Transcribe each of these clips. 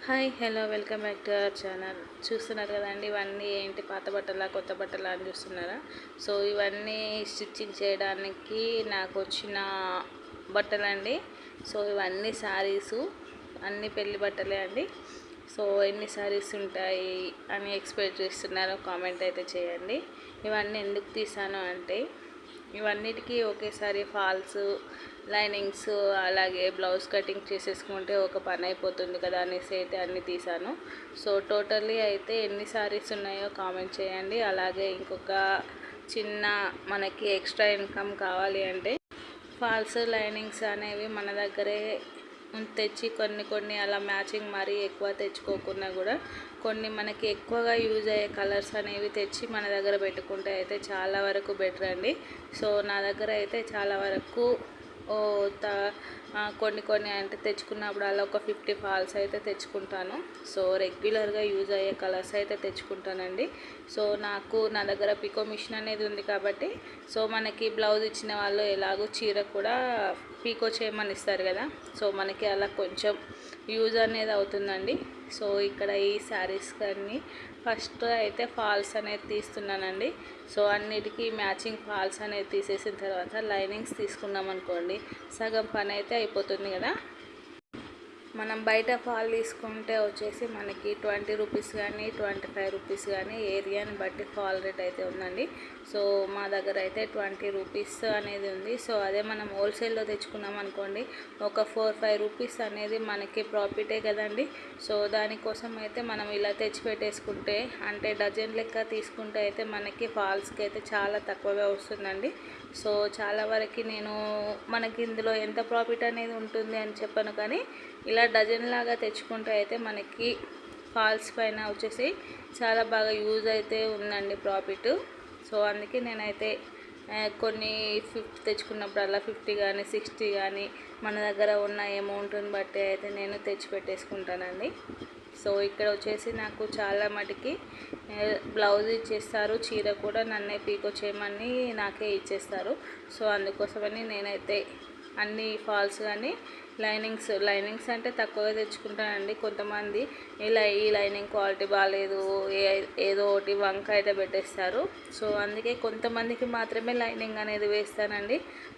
Hi hello welcome back to our channel. చూస్తున్నారు కదండి, ఇవన్నీ ఏంటి పాత బట్టలా కొత్త బట్టలా అని చూస్తున్నారా? సో ఇవన్నీ స్టిచ్చింగ్ చేయడానికి నాకు వచ్చిన బట్టలండి. సో ఇవన్నీ శారీసు, అన్ని పెళ్లి బట్టలే అండి. సో ఎన్ని శారీస్ ఉంటాయి అని ఎక్స్పెక్ట్ చేస్తున్నారో కామెంట్ అయితే చేయండి. ఇవన్నీ ఎందుకు తీసాను అంటే, ఇవన్నిటికీ ఒకేసారి ఫాల్స్, లైనింగ్స్, అలాగే బ్లౌజ్ కటింగ్ చేసేసుకుంటే ఒక పని అయిపోతుంది కదా అనేసి అయితే అన్నీ తీసాను. సో టోటల్లీ అయితే ఎన్ని శారీస్ ఉన్నాయో కామెంట్ చేయండి. అలాగే ఇంకొక చిన్న మనకి ఎక్స్ట్రా ఇన్కమ్ కావాలి అంటే ఫాల్స్, లైనింగ్స్ అనేవి మన దగ్గరే తెచ్చి కొన్ని అలా మ్యాచింగ్ మరీ ఎక్కువ తెచ్చుకోకుండా కూడా కొన్ని మనకి ఎక్కువగా యూజ్ అయ్యే కలర్స్ అనేవి తెచ్చి మన దగ్గర పెట్టుకుంటే అయితే చాలా వరకు బెటర్ అండి. సో నా దగ్గర అయితే చాలా వరకు కొన్ని అంటే తెచ్చుకున్నప్పుడు అలా ఒక 50 ఫాల్స్ అయితే తెచ్చుకుంటాను. సో రెగ్యులర్గా యూజ్ అయ్యే కలర్స్ అయితే తెచ్చుకుంటానండి. సో నా దగ్గర పికో మిషన్ అనేది ఉంది కాబట్టి, సో మనకి బ్లౌజ్ ఇచ్చిన వాళ్ళు ఎలాగో చీర కూడా పీకో చేయమని ఇస్తారు కదా, సో మనకి అలా కొంచెం యూజ్ అనేది అవుతుందండి. సో ఇక్కడ ఈ శారీస్ కానీ ఫస్ట్ అయితే ఫాల్స్ అనేది తీస్తున్నానండి. సో అన్నిటికీ మ్యాచింగ్ ఫాల్స్ అనేది తీసేసిన తర్వాత లైనింగ్స్ తీసుకున్నాం అనుకోండి, సగం పని అయితే అయిపోతుంది కదా. మనం బయట ఫాల్ తీసుకుంటే వచ్చేసి మనకి 20 రూపీస్ కానీ 25 రూపీస్ కానీ ఏరియాని బట్టి ఫాల్ రేట్ అయితే ఉందండి. సో మా దగ్గర అయితే 20 రూపీస్ అనేది ఉంది. సో అదే మనం హోల్సేల్లో తెచ్చుకున్నాం అనుకోండి, ఒక 4-5 రూపీస్ అనేది మనకి ప్రాఫిటే కదండి. సో దానికోసం అయితే మనం ఇలా తెచ్చి పెట్టేసుకుంటే, అంటే డజన్ లెక్క తీసుకుంటే అయితే మనకి ఫాల్స్కి అయితే చాలా తక్కువగా వస్తుందండి. సో చాలా వరకు నేను మనకి ఇందులో ఎంత ప్రాఫిట్ అనేది ఉంటుంది అని చెప్పను, కానీ ఇలా డజన్ లాగా తెచ్చుకుంటే అయితే మనకి ఫాల్స్ పైన వచ్చేసి చాలా బాగా యూజ్ అయితే ఉందండి ప్రాఫిట్. సో అందుకే నేనైతే కొన్ని 50 తెచ్చుకున్నప్పుడల్లా 50 కానీ 60 కానీ మన దగ్గర ఉన్న అమౌంట్ని బట్టి అయితే నేను తెచ్చి పెట్టేసుకుంటానండి. సో ఇక్కడ వచ్చేసి నాకు చాలా మటుకి బ్లౌజ్ ఇచ్చేస్తారు, చీర కూడా నన్నే పీకో చేయమని నాకే ఇచ్చేస్తారు. సో అందుకోసమని నేనైతే అన్ని ఫాల్స్ కానీ లైనింగ్స్ అంటే తక్కువగా తెచ్చుకుంటానండి. కొంతమంది ఈ లైనింగ్ క్వాలిటీ బాగాలేదు, ఏదో ఒకటి వంక అయితే పెట్టేస్తారు. సో అందుకే కొంతమందికి మాత్రమే లైనింగ్ అనేది వేస్తానండి,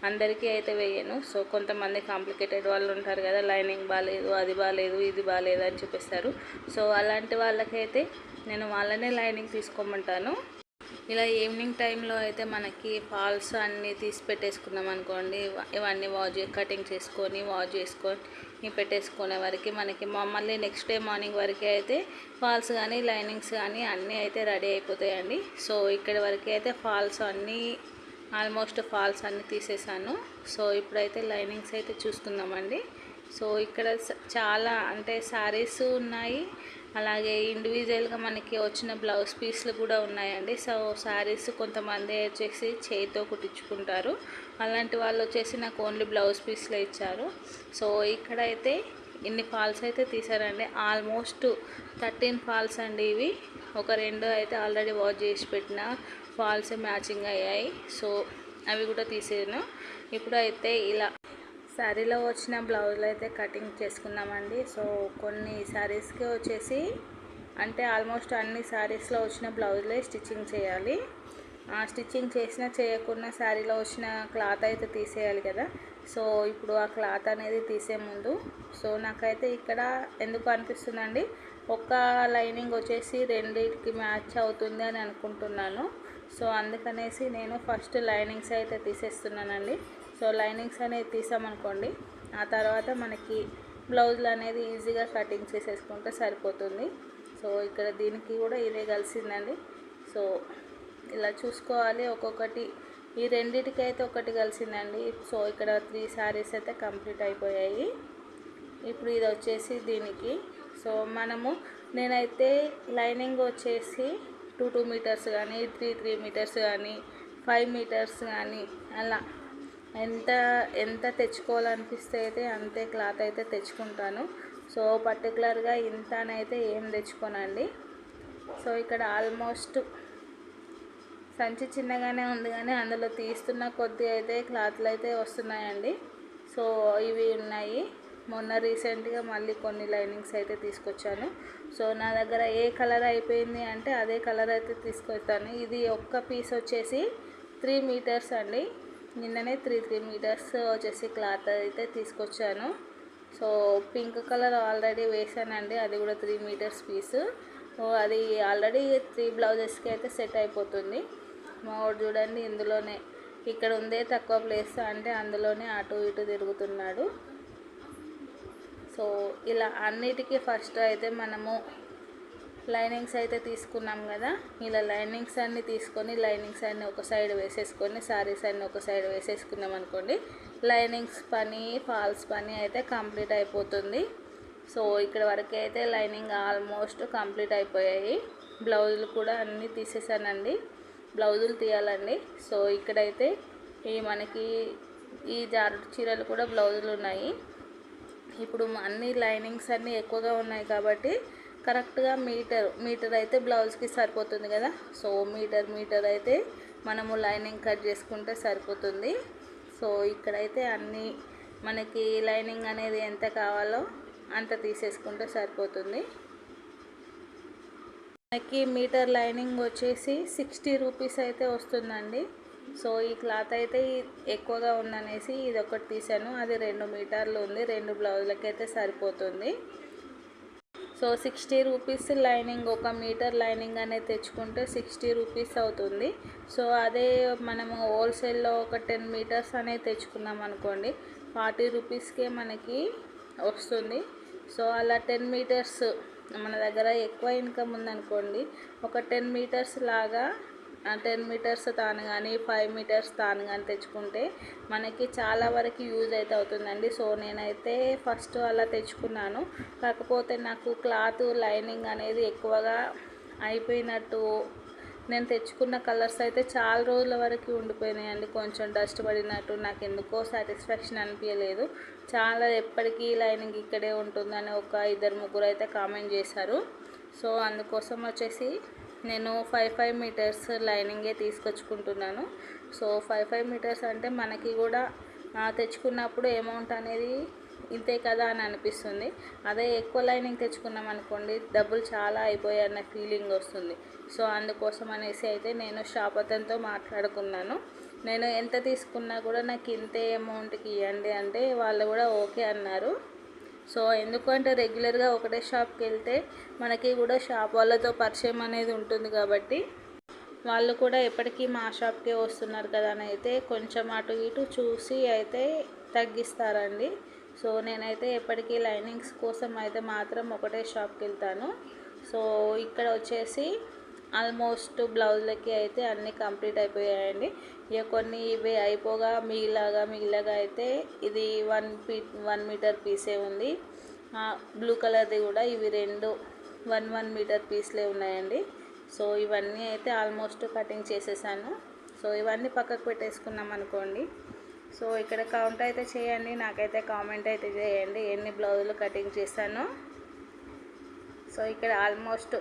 అందరికీ అయితే వేయను. సో కొంతమంది కాంప్లికేటెడ్ వాళ్ళు ఉంటారు కదా, లైనింగ్ బాగాలేదు, అది బాగాలేదు, ఇది బాగాలేదు అని చెప్పేస్తారు. సో అలాంటి వాళ్ళకైతే నేను వాళ్ళనే లైనింగ్ తీసుకోమంటాను. ఇలా ఈవినింగ్ టైంలో అయితే మనకి ఫాల్స్ అన్నీ తీసి పెట్టేసుకున్నాం అనుకోండి, ఇవన్నీ కటింగ్ చేసుకొని వాష్ చేసుకొని పెట్టేసుకునే వరకు మనకి మళ్ళీ నెక్స్ట్ డే మార్నింగ్ వరకు అయితే ఫాల్స్ కానీ లైనింగ్స్ కానీ అన్నీ అయితే రెడీ అయిపోతాయండి. సో ఇక్కడి వరకు అయితే ఫాల్స్ అన్నీ ఆల్మోస్ట్ ఫాల్స్ అన్నీ తీసేసాను. సో ఇప్పుడైతే లైనింగ్స్ అయితే చూసుకుందామండి. సో ఇక్కడ చాలా అంటే శారీస్ ఉన్నాయి, అలాగే ఇండివిజువల్గా మనకి వచ్చిన బ్లౌజ్ పీస్లు కూడా ఉన్నాయండి. సో శారీస్ కొంతమంది వచ్చేసి చేతితో కుట్టించుకుంటారు, అలాంటి వాళ్ళు వచ్చేసి నాకు ఓన్లీ బ్లౌజ్ పీస్లే ఇచ్చారు. సో ఇక్కడైతే ఇన్ని ఫాల్స్ అయితే తీసారండి, ఆల్మోస్ట్ 13 ఫాల్స్ అండి ఇవి. ఒక 2 అయితే ఆల్రెడీ వాష్ చేసి పెట్టిన ఫాల్స్ మ్యాచింగ్ అయ్యాయి. సో అవి కూడా తీసాను. ఇప్పుడైతే ఇలా శారీలో వచ్చిన బ్లౌజులు అయితే కటింగ్ చేసుకుందామండి. సో కొన్ని శారీస్కి వచ్చేసి అంటే ఆల్మోస్ట్ అన్ని శారీస్లో వచ్చిన బ్లౌజులే స్టిచ్చింగ్ చేయాలి. స్టిచ్చింగ్ చేసినా చేయకుండా శారీలో వచ్చిన క్లాత్ అయితే తీసేయాలి కదా. సో ఇప్పుడు ఆ క్లాత్ అనేది తీసే ముందు సో నాకైతే ఇక్కడ ఎందుకు అనిపిస్తుందండి, ఒక లైనింగ్ వచ్చేసి రెండింటికి మ్యాచ్ అవుతుంది అని అనుకుంటున్నాను. సో అందుకనేసి నేను ఫస్ట్ లైనింగ్స్ అయితే తీసేస్తున్నానండి. సో లైనింగ్స్ అనేది తీసామనుకోండి, ఆ తర్వాత మనకి బ్లౌజులు అనేది ఈజీగా కటింగ్ చేసేసుకుంటే సరిపోతుంది. సో ఇక్కడ దీనికి కూడా ఇదే కలిసిందండి. సో ఇలా చూసుకోవాలి ఒక్కొక్కటి, ఈ రెండింటికి అయితే ఒకటి కలిసిందండి. సో ఇక్కడ 3 శారీస్ అయితే కంప్లీట్ అయిపోయాయి. ఇప్పుడు ఇది వచ్చేసి దీనికి. సో నేనైతే లైనింగ్ వచ్చేసి 2 మీటర్స్ కానీ 3 మీటర్స్ కానీ 5 మీటర్స్ కానీ అలా ఎంత తెచ్చుకోవాలనిపిస్తే అయితే అంతే క్లాత్ అయితే తెచ్చుకుంటాను. సో పర్టికులర్గా ఇంత అయితే ఏం తెచ్చుకోనండి. సో ఇక్కడ ఆల్మోస్ట్ సంచి చిన్నగానే ఉంది, కానీ అందులో తీస్తున్న కొద్ది అయితే క్లాత్లు అయితే వస్తున్నాయండి. సో ఇవి ఉన్నాయి. మొన్న రీసెంట్గా మళ్ళీ కొన్ని లైనింగ్స్ అయితే తీసుకొచ్చాను. సో నా దగ్గర ఏ కలర్ అయిపోయింది అంటే అదే కలర్ అయితే తీసుకొస్తాను. ఇది ఒక్క పీస్ వచ్చేసి 3 మీటర్స్ అండి. నిన్ననే 3 మీటర్స్ వచ్చేసి క్లాత్ అయితే తీసుకొచ్చాను. సో పింక్ కలర్ ఆల్రెడీ వేసానండి, అది కూడా 3 మీటర్స్ పీసు. అది ఆల్రెడీ 3 బ్లౌజెస్కి అయితే సెట్ అయిపోతుంది. మా వాడు చూడండి ఇందులోనే, ఇక్కడ ఉందే తక్కువ ప్లేస్ అంటే అందులోనే అటు ఇటు తిరుగుతున్నాడు. సో ఇలా అన్నిటికీ ఫస్ట్ అయితే మనము లైనింగ్స్ అయితే తీసుకున్నాం కదా, ఇలా లైనింగ్స్ అన్నీ తీసుకొని లైనింగ్స్ అన్నీ ఒక సైడ్ వేసేసుకొని శారీస్ అన్నీ ఒక సైడ్ వేసేసుకున్నాం అనుకోండి, లైనింగ్స్ పని ఫాల్స్ పని అయితే కంప్లీట్ అయిపోతుంది. సో ఇక్కడ వరకు అయితే లైనింగ్ ఆల్మోస్ట్ కంప్లీట్ అయిపోయాయి. బ్లౌజులు కూడా అన్నీ తీసేసానండి, బ్లౌజులు తీయాలండి. సో ఇక్కడైతే మనకి ఈ జారుడు చీరలు కూడా బ్లౌజులు ఉన్నాయి. ఇప్పుడు అన్ని లైనింగ్స్ అన్నీ ఎక్కువగా ఉన్నాయి కాబట్టి కరెక్ట్గా మీటర్ అయితే బ్లౌజ్కి సరిపోతుంది కదా. సో మీటర్ అయితే మనము లైనింగ్ కట్ చేసుకుంటే సరిపోతుంది. సో ఇక్కడైతే అన్నీ మనకి లైనింగ్ అనేది ఎంత కావాలో అంత తీసేసుకుంటే సరిపోతుంది. మనకి మీటర్ లైనింగ్ వచ్చేసి 60 రూపీస్ అయితే వస్తుందండి. సో ఈ క్లాత్ అయితే ఎక్కువగా ఉందనేసి ఇది ఒకటి తీసాను, అది 2 మీటర్లు ఉంది, 2 బ్లౌజులకి అయితే సరిపోతుంది. So 60 rupees lining, 1 metre lining అనేది తెచ్చుకుంటే 60 రూపీస్ అవుతుంది. సో అదే మనము హోల్సేల్లో ఒక 10 మీటర్స్ అనేది తెచ్చుకున్నాం అనుకోండి, 40 రూపీస్కే మనకి వస్తుంది. సో అలా 10 మీటర్స్ మన దగ్గర ఎక్కువ ఇన్కమ్ ఉందనుకోండి, ఒక 10 మీటర్స్ లాగా 10 మీటర్స్ తాను కానీ 5 మీటర్స్ తాను కానీ తెచ్చుకుంటే మనకి చాలా వరకు యూజ్ అయితే అవుతుందండి. సో నేనైతే ఫస్ట్ అలా తెచ్చుకున్నాను, కాకపోతే నాకు క్లాత్ లైనింగ్ అనేది ఎక్కువగా అయిపోయినట్టు, నేను తెచ్చుకున్న కలర్స్ అయితే చాలా రోజుల వరకు ఉండిపోయినాయండి. కొంచెం డస్ట్ పడినట్టు నాకు ఎందుకో సాటిస్ఫాక్షన్ అనిపించలేదు. చాలా ఎప్పటికీ లైనింగ్ ఇక్కడే ఉంటుందని ఒక 2-3 అయితే కామెంట్ చేశారు. సో అందుకోసం వచ్చేసి నేను 5 మీటర్స్ లైనింగే తీసుకొచ్చుకుంటున్నాను. సో 5 మీటర్స్ అంటే మనకి కూడా తెచ్చుకున్నప్పుడు అమౌంట్ అనేది ఇంతే కదా అని అనిపిస్తుంది. అదే ఎక్కువ లైనింగ్ తెచ్చుకున్నాం అనుకోండి, డబ్బులు చాలా అయిపోయాయి అన్న ఫీలింగ్ వస్తుంది. సో అందుకోసం అనేసి అయితే నేను షాప్ అతనితో మాట్లాడుకున్నాను. నేను ఎంత తీసుకున్నా కూడా నాకు ఇంతే అమౌంట్కి ఇవ్వండి అంటే వాళ్ళు కూడా ఓకే అన్నారు. సో ఎందుకంటే రెగ్యులర్గా ఒకటే షాప్కి వెళ్తే మనకి కూడా షాప్ వాళ్ళతో పరిచయం అనేది ఉంటుంది కాబట్టి వాళ్ళు కూడా ఎప్పటికీ మా షాప్కే వస్తున్నారు కదా అని అయితే కొంచెం అటు ఇటు చూసి అయితే తగ్గిస్తారండి. సో నేనైతే ఎప్పటికీ లైనింగ్స్ కోసం అయితే మాత్రం ఒకటే షాప్కి వెళ్తాను. సో ఇక్కడ వచ్చేసి ఆల్మోస్ట్ బ్లౌజ్లకి అయితే అన్నీ కంప్లీట్ అయిపోయాయండి. ఇక కొన్ని ఇవి అయిపోగా మిగిలగా అయితే ఇది 1 మీటర్ పీసే ఉంది. బ్లూ కలర్ది కూడా ఇవి 1 మీటర్ పీస్లే ఉన్నాయండి. సో ఇవన్నీ అయితే ఆల్మోస్ట్ కటింగ్ చేసేసాను. సో ఇవన్నీ పక్కకు పెట్టేసుకున్నాం అనుకోండి. సో ఇక్కడ కౌంట్ అయితే చేయండి, నాకైతే కామెంట్ అయితే చేయండి ఎన్ని బ్లౌజులు కటింగ్ చేశానో. సో ఇక్కడ ఆల్మోస్ట్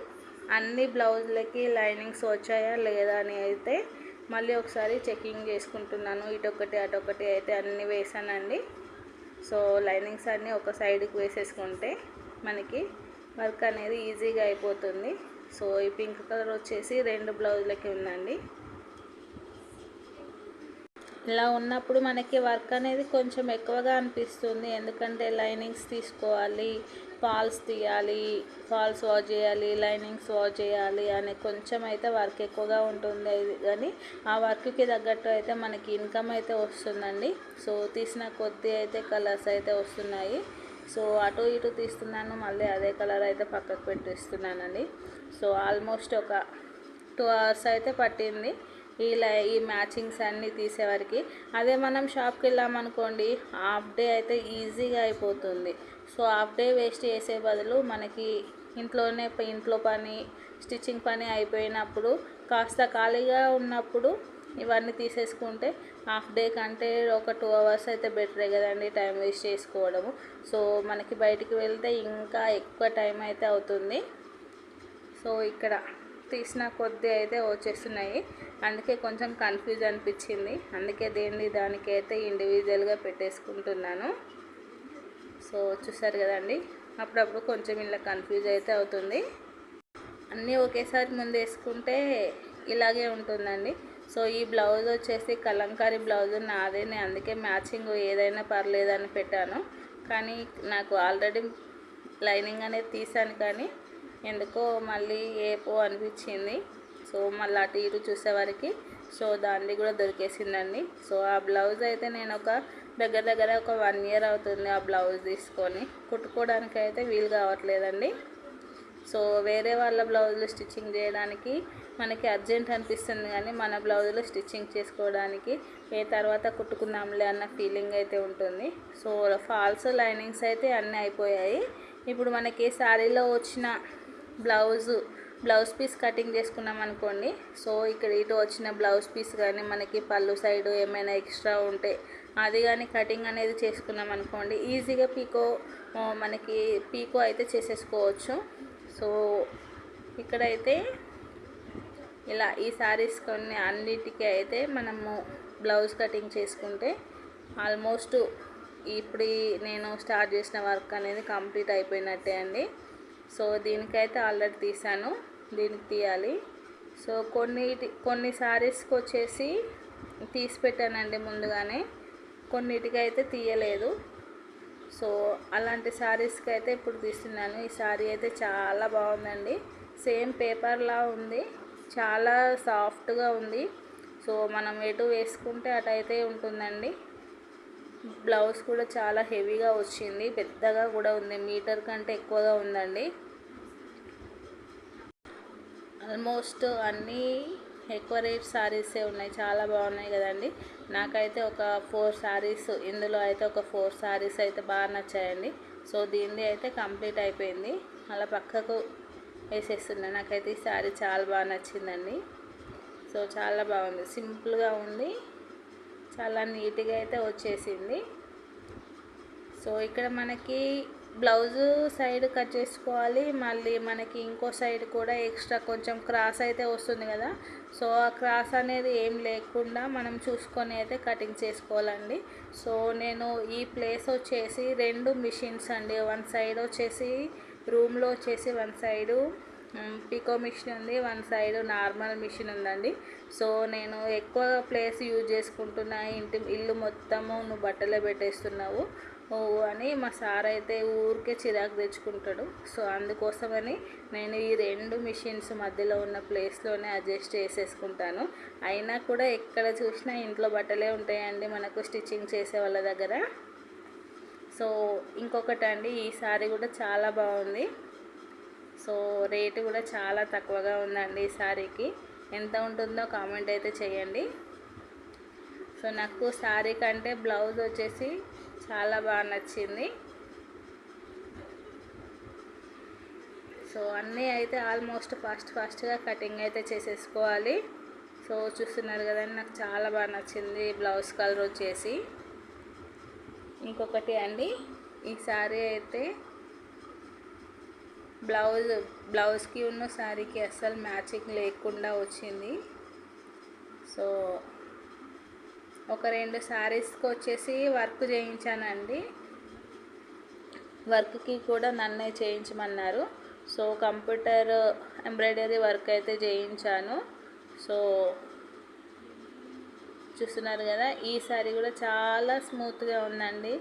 అన్ని బ్లౌజులకి లైనింగ్స్ వచ్చాయా లేదా అని అయితే మళ్ళీ ఒకసారి చెకింగ్ చేసుకుంటున్నాను. ఇటొకటి అటొకటి అయితే అన్నీ వేసానండి. సో లైనింగ్స్ అన్నీ ఒక సైడ్కి వేసేసుకుంటే మనకి వర్క్ అనేది ఈజీగా అయిపోతుంది. సో ఈ పింక్ కలర్ వచ్చేసి 2 బ్లౌజులకి ఉందండి. ఇలా ఉన్నప్పుడు మనకి వర్క్ అనేది కొంచెం ఎక్కువగా అనిపిస్తుంది, ఎందుకంటే లైనింగ్స్ తీసుకోవాలి, ఫాల్స్ తీయాలి, ఫాల్స్ వాష్ చేయాలి, లైనింగ్స్ వాష్ చేయాలి అనే కొంచెం అయితే వర్క్ ఎక్కువగా ఉంటుంది. కానీ ఆ వర్క్కి తగ్గట్టు అయితే మనకి ఇన్కమ్ అయితే వస్తుందండి. సో తీసిన కొద్దీ అయితే కలర్స్ అయితే వస్తున్నాయి. సో అటు ఇటు తీస్తున్నాను, మళ్ళీ అదే కలర్ అయితే పక్కకు పెట్టిస్తున్నానండి. సో ఆల్మోస్ట్ ఒక 2 hours అయితే పట్టింది ఈ మ్యాచింగ్స్ అన్నీ తీసేవారికి. అదే మనం షాప్కి వెళ్ళామనుకోండి, హాఫ్ డే అయితే ఈజీగా అయిపోతుంది. సో హాఫ్ డే వేస్ట్ చేసే బదులు మనకి ఇంట్లో పని, స్టిచ్చింగ్ పని అయిపోయినప్పుడు కాస్త ఖాళీగా ఉన్నప్పుడు ఇవన్నీ తీసేసుకుంటే హాఫ్ డే కంటే ఒక 2 hours అయితే బెటరే కదండి టైం వేస్ట్ చేసుకోవడము. సో మనకి బయటికి వెళ్తే ఇంకా ఎక్కువ టైం అయితే అవుతుంది. సో ఇక్కడ తీసిన కొద్దీ అయితే వచ్చేస్తున్నాయి, అందుకే కొంచెం కన్ఫ్యూజ్ అనిపించింది. అందుకే దానికైతే ఇండివిజువల్గా పెట్టేసుకుంటున్నాను. సో చూసారు కదండి, అప్పుడప్పుడు కొంచెం ఇలా కన్ఫ్యూజ్ అయితే అవుతుంది. అన్నీ ఒకేసారి ముందు వేసుకుంటే ఇలాగే ఉంటుందండి. సో ఈ బ్లౌజ్ వచ్చేసి కలంకారీ బ్లౌజ్ నాదే, నేను అందుకే మ్యాచింగ్ ఏదైనా పర్లేదని పెట్టాను. కానీ నాకు ఆల్రెడీ లైనింగ్ అనేది తీసాను, కానీ ఎందుకో మళ్ళీ ఏపో అనిపించింది. సో మళ్ళీ అటు ఇటు చూసేవారికి సో దాన్ని కూడా దొరికేసిందండి. సో ఆ బ్లౌజ్ అయితే నేను దగ్గర ఒక 1 ఇయర్ అవుతుంది ఆ బ్లౌజ్ తీసుకొని. కుట్టుకోవడానికి అయితే వీలు కావట్లేదండి. సో వేరే వాళ్ళ బ్లౌజులు స్టిచ్చింగ్ చేయడానికి మనకి అర్జెంట్ అనిపిస్తుంది, కానీ మన బ్లౌజులు స్టిచ్చింగ్ చేసుకోవడానికి తర్వాత కుట్టుకుందాంలే అన్న ఫీలింగ్ అయితే ఉంటుంది. సో ఫాల్స్ లైనింగ్స్ అయితే అన్నీ అయిపోయాయి. ఇప్పుడు మనకి శారీలో వచ్చిన బ్లౌజ్ పీస్ కటింగ్ చేసుకున్నాం అనుకోండి. సో ఇక్కడ ఇటు వచ్చిన బ్లౌజ్ పీస్ కానీ మనకి పళ్ళు సైడు ఏమైనా ఎక్స్ట్రా ఉంటే అది కానీ కటింగ్ అనేది చేసుకున్నాం అనుకోండి, ఈజీగా మనకి పీకో అయితే చేసేసుకోవచ్చు. సో ఇక్కడైతే ఇలా ఈ శారీస్ కొన్ని అన్నిటికీ అయితే మనము బ్లౌజ్ కటింగ్ చేసుకుంటే ఆల్మోస్ట్ ఇప్పుడు నేను స్టార్ట్ చేసిన వర్క్ అనేది కంప్లీట్ అయిపోయినట్టే అండి. సో దీనికైతే ఆల్రెడీ తీసాను, దీనికి తీయాలి. సో కొన్ని శారీస్కి వచ్చేసి తీసి పెట్టానండి ముందుగానే, కొన్నిటికైతే తీయలేదు. సో అలాంటి శారీస్కి అయితే ఇప్పుడు తీస్తున్నాను. ఈ శారీ అయితే చాలా బాగుందండి, సేమ్ పేపర్లా ఉంది, చాలా సాఫ్ట్గా ఉంది. సో మనం ఎటు వేసుకుంటే అటు అయితే ఉంటుందండి. బ్లౌజ్ కూడా చాలా హెవీగా వచ్చింది, పెద్దగా కూడా ఉంది, మీటర్ కంటే ఎక్కువగా ఉందండి. ఆల్మోస్ట్ అన్నీ ఎక్కువ రేట్ శారీసే ఉన్నాయి, చాలా బాగున్నాయి కదండి. నాకైతే ఒక 4 శారీస్, ఇందులో అయితే ఒక 4 శారీస్ అయితే బాగా నచ్చాయండి. సో దీనిది అయితే కంప్లీట్ అయిపోయింది, అలా పక్కకు వేసేస్తున్నాను. నాకైతే ఈ శారీ చాలా బాగా నచ్చిందండి. సో చాలా బాగుంది, సింపుల్గా ఉంది, చాలా నీట్గా అయితే వచ్చేసింది. సో ఇక్కడ మనకి బ్లౌజు సైడ్ కట్ చేసుకోవాలి, మళ్ళీ మనకి ఇంకో సైడ్ కూడా ఎక్స్ట్రా కొంచెం క్రాస్ అయితే వస్తుంది కదా. సో ఆ క్రాస్ అనేది ఏం లేకుండా మనం చూసుకొని అయితే కటింగ్ చేసుకోవాలండి. సో నేను ఈ ప్లేస్ వచ్చేసి 2 మిషన్స్ అండి, 1 సైడ్ వచ్చేసి రూమ్లో వచ్చేసి 1 సైడు పికో మిషన్ ఉంది, 1 సైడ్ నార్మల్ మిషన్ ఉందండి. సో నేను ఎక్కువ ప్లేస్ యూజ్ చేసుకుంటున్నా, ఇల్లు మొత్తము నువ్వు బట్టలే పెట్టేస్తున్నావు అని మా సార్ అయితే ఊరికే చిరాకు తెచ్చుకుంటాడు. సో అందుకోసమని నేను ఈ 2 మిషన్స్ మధ్యలో ఉన్న ప్లేస్లోనే అడ్జస్ట్ చేసేసుకుంటాను. అయినా కూడా ఎక్కడ చూసినా ఇంట్లో బట్టలే ఉంటాయండి మనకు స్టిచ్చింగ్ చేసే వాళ్ళ దగ్గర. సో ఇంకొకటి అండి, ఈ సారీ కూడా చాలా బాగుంది. సో రేటు కూడా చాలా తక్కువగా ఉందండి ఈ శారీకి. ఎంత ఉంటుందో కామెంట్ అయితే చేయండి. సో నాకు శారీ కంటే బ్లౌజ్ వచ్చేసి చాలా బాగా నచ్చింది. సో అన్నీ అయితే ఆల్మోస్ట్ ఫాస్ట్గా కటింగ్ అయితే చేసేసుకోవాలి. సో చూస్తున్నారు కదండి, నాకు చాలా బాగా నచ్చింది బ్లౌజ్ కలర్ వచ్చేసి. ఇంకొకటి అండి, ఈ శారీ అయితే బ్లౌజ్కి ఉన్న శారీకి అస్సలు మ్యాచింగ్ లేకుండా వచ్చింది. సో ఒక 2 శారీస్కి వచ్చేసి వర్క్ చేయించానండి, వర్క్కి కూడా నన్నే చేయించమన్నారు. సో కంప్యూటర్ ఎంబ్రాయిడరీ వర్క్ అయితే చేయించాను. సో చూస్తున్నారు కదా, ఈ శారీ కూడా చాలా స్మూత్గా ఉందండి,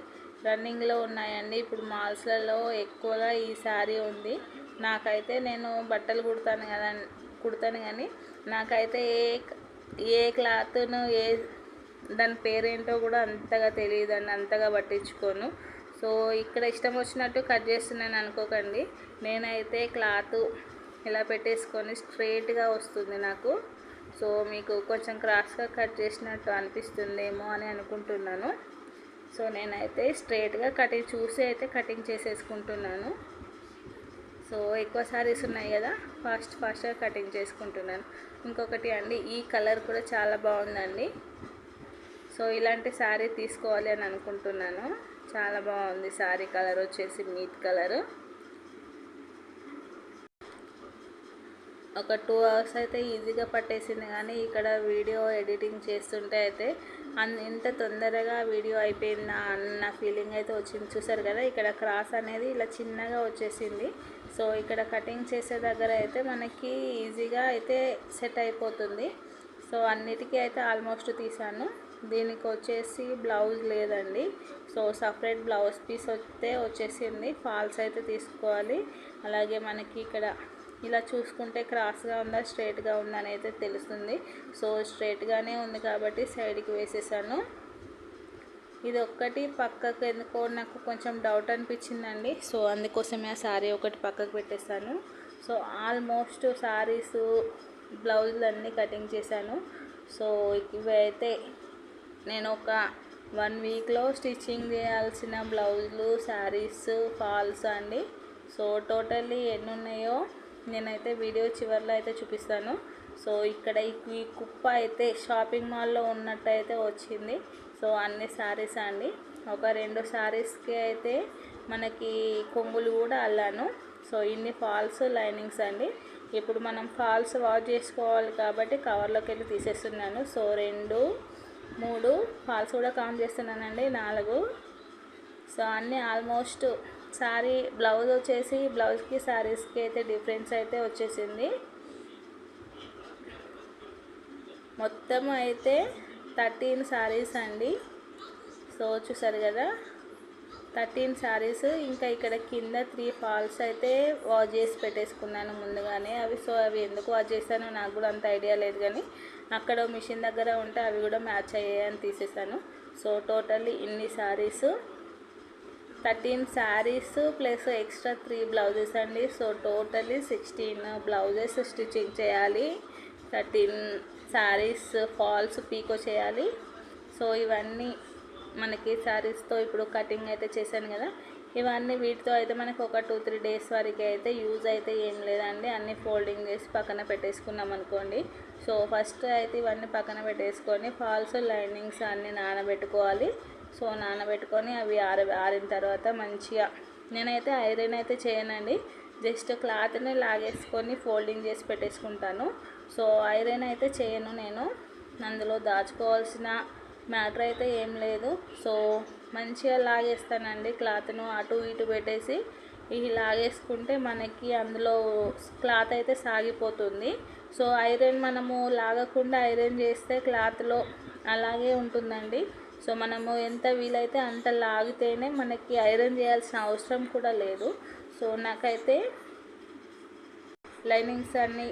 రన్నింగ్లో ఉన్నాయండి. ఇప్పుడు మాల్స్లలో ఎక్కువగా ఈ శారీ ఉంది. నాకైతే నేను బట్టలు కుడతాను కానీ నాకైతే ఏ క్లాత్ను దాని పేరేంటో కూడా అంతగా తెలియదండి, అంతగా పట్టించుకోను. సో ఇక్కడ ఇష్టం వచ్చినట్టు కట్ చేస్తున్నాను అనుకోకండి, నేనైతే క్లాత్ ఇలా పెట్టేసుకొని స్ట్రైట్గా వస్తుంది నాకు. సో మీకు కొంచెం క్రాస్గా కట్ చేసినట్టు అనిపిస్తుందేమో అని అనుకుంటున్నాను. సో నేనైతే స్ట్రైట్గా కటింగ్ చూసి అయితే కటింగ్ చేసేసుకుంటున్నాను. సో ఎక్కువ శారీస్ ఉన్నాయి కదా, ఫాస్ట్గా కటింగ్ చేసుకుంటున్నాను. ఇంకొకటి అండి, ఈ కలర్ కూడా చాలా బాగుందండి. సో ఇలాంటి శారీ తీసుకోవాలి అని అనుకుంటున్నాను, చాలా బాగుంది. శారీ కలర్ వచ్చేసి మీట్ కలర్. ఒక 2 అవర్స్ అయితే ఈజీగా పట్టేసింది, కానీ ఇక్కడ వీడియో ఎడిటింగ్ చేస్తుంటే అయితే ఎంత తొందరగా వీడియో అయిపోయిందా అన్న ఫీలింగ్ అయితే వచ్చింది. చూసారు కదా, ఇక్కడ క్రాస్ అనేది ఇలా చిన్నగా వచ్చేసింది. సో ఇక్కడ కటింగ్ చేసే దగ్గర అయితే మనకి ఈజీగా అయితే సెట్ అయిపోతుంది. సో అన్నిటికీ అయితే ఆల్మోస్ట్ తీసాను. దీనికి వచ్చేసి బ్లౌజ్ లేదండి. సో సపరేట్ బ్లౌజ్ పీస్ వస్తే వచ్చేసింది. ఫాల్స్ అయితే తీసుకోవాలి. అలాగే మనకి ఇక్కడ ఇలా చూసుకుంటే క్రాస్గా ఉందా స్ట్రైట్గా ఉందా అని అయితే తెలుస్తుంది. సో స్ట్రైట్గానే ఉంది కాబట్టి సైడ్కి వేసేసాను. ఇది ఒక్కటి పక్కకు ఎందుకో నాకు కొంచెం డౌట్ అనిపించిందండి. సో అందుకోసమే ఆ శారీ ఒకటి పక్కకు పెట్టేస్తాను. సో ఆల్మోస్ట్ శారీస్ బ్లౌజులు అన్నీ కటింగ్ చేశాను. సో ఇవి అయితే నేను ఒక 1 వీక్లో స్టిచ్చింగ్ చేయాల్సిన బ్లౌజులు, శారీస్, ఫాల్స్ అండి. సో టోటల్లీ ఎన్ని ఉన్నాయో నేనైతే వీడియో చివరిలో అయితే చూపిస్తాను. సో ఇక్కడ ఈ కుప్ప అయితే షాపింగ్ మాల్లో ఉన్నట్టు అయితే వచ్చింది. సో అన్ని శారీస్ అండి. ఒక 2 శారీస్కి అయితే మనకి కొంగులు కూడా అల్లాను. సో ఇన్ని ఫాల్స్ లైనింగ్స్ అండి. ఇప్పుడు మనం ఫాల్స్ వాష్ చేసుకోవాలి కాబట్టి కవర్లోకి వెళ్ళి తీసేస్తున్నాను. సో 2, 3 ఫాల్స్ కూడా కౌంట్ చేస్తున్నానండి, 4. సో అన్నీ ఆల్మోస్ట్ శారీ బ్లౌజ్ వచ్చేసి బ్లౌజ్కి శారీస్కి అయితే డిఫరెన్స్ అయితే వచ్చేసింది. మొత్తం అయితే 13 శారీస్ అండి. సో చూసారు కదా, 13 శారీస్. ఇంకా ఇక్కడ కింద 3 ఫాల్స్ అయితే వాష్ చేసి పెట్టేసుకున్నాను ముందుగానే. అవి ఎందుకు వాష్ చేశానో నాకు కూడా అంత ఐడియా లేదు, కానీ అక్కడ మిషన్ దగ్గర ఉంటే అవి కూడా మ్యాచ్ అయ్యాయని తీసేసాను. సో టోటల్లీ ఇన్ని saris 13 saris plus extra 3 blouses అండి. సో టోటల్లీ 16 బ్లౌజెస్ స్టిచ్చింగ్ చేయాలి. 13 శారీస్ ఫాల్స్ పీకో చేయాలి. సో ఇవన్నీ మనకి శారీస్తో ఇప్పుడు కటింగ్ అయితే చేశాను కదా, ఇవన్నీ వీటితో అయితే మనకు ఒక 2-3 డేస్ వరకు అయితే యూజ్ అయితే ఏం లేదండి. అన్నీ ఫోల్డింగ్ చేసి పక్కన పెట్టేసుకున్నాం అనుకోండి. సో ఫస్ట్ అయితే ఇవన్నీ పక్కన పెట్టేసుకొని ఫాల్స్ లైనింగ్స్ అన్నీ నానబెట్టుకోవాలి. సో నానబెట్టుకొని అవి ఆరిన తర్వాత మంచిగా, నేనైతే ఐరన్ అయితే చేయనండి, జస్ట్ క్లాత్ని లాగేసుకొని ఫోల్డింగ్ చేసి పెట్టేసుకుంటాను. సో ఐరన్ అయితే చేయను నేను. అందులో దాచుకోవాల్సిన మ్యాటర్ అయితే ఏం లేదు. సో మంచిగా లాగేస్తానండి క్లాత్ను, అటు ఇటు పెట్టేసి ఇవి లాగేసుకుంటే మనకి అందులో క్లాత్ అయితే సాగిపోతుంది. సో ఐరన్ మనము లాగకుండా ఐరన్ చేస్తే క్లాత్లో అలాగే ఉంటుందండి. సో మనము ఎంత వీలైతే అంత లాగితేనే మనకి ఐరన్ చేయాల్సిన అవసరం కూడా లేదు. సో నాకైతే లైనింగ్స్ అన్నీ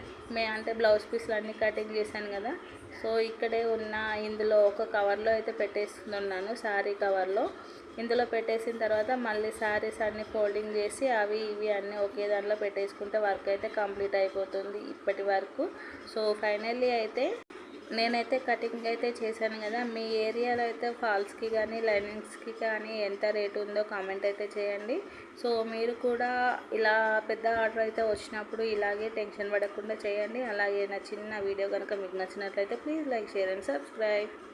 అంటే బ్లౌజ్ పీస్లు అన్నీ కటింగ్ చేశాను కదా. సో ఇక్కడే ఉన్న ఇందులో ఒక కవర్లో అయితే పెట్టేస్తున్నాను, శారీ కవర్లో. ఇందులో పెట్టేసిన తర్వాత మళ్ళీ శారీస్ అన్నీ ఫోల్డింగ్ చేసి అవి ఇవి అన్నీ ఒకే దాంట్లో పెట్టేసుకుంటే వర్క్ అయితే కంప్లీట్ అయిపోతుంది ఇప్పటి వరకు. సో ఫైనల్లీ అయితే నేనైతే కటింగ్ అయితే చేశాను కదా. మీ ఏరియాలో అయితే ఫాల్స్కి కానీ లైనింగ్స్కి కానీ ఎంత రేటు ఉందో కామెంట్ అయితే చేయండి. సో మీరు కూడా ఇలా పెద్ద ఆర్డర్ అయితే వచ్చినప్పుడు ఇలాగే టెన్షన్ పడకుండా చేయండి. అలాగే నా చిన్న వీడియో కనుక మీకు నచ్చినట్లయితే please like, share and subscribe.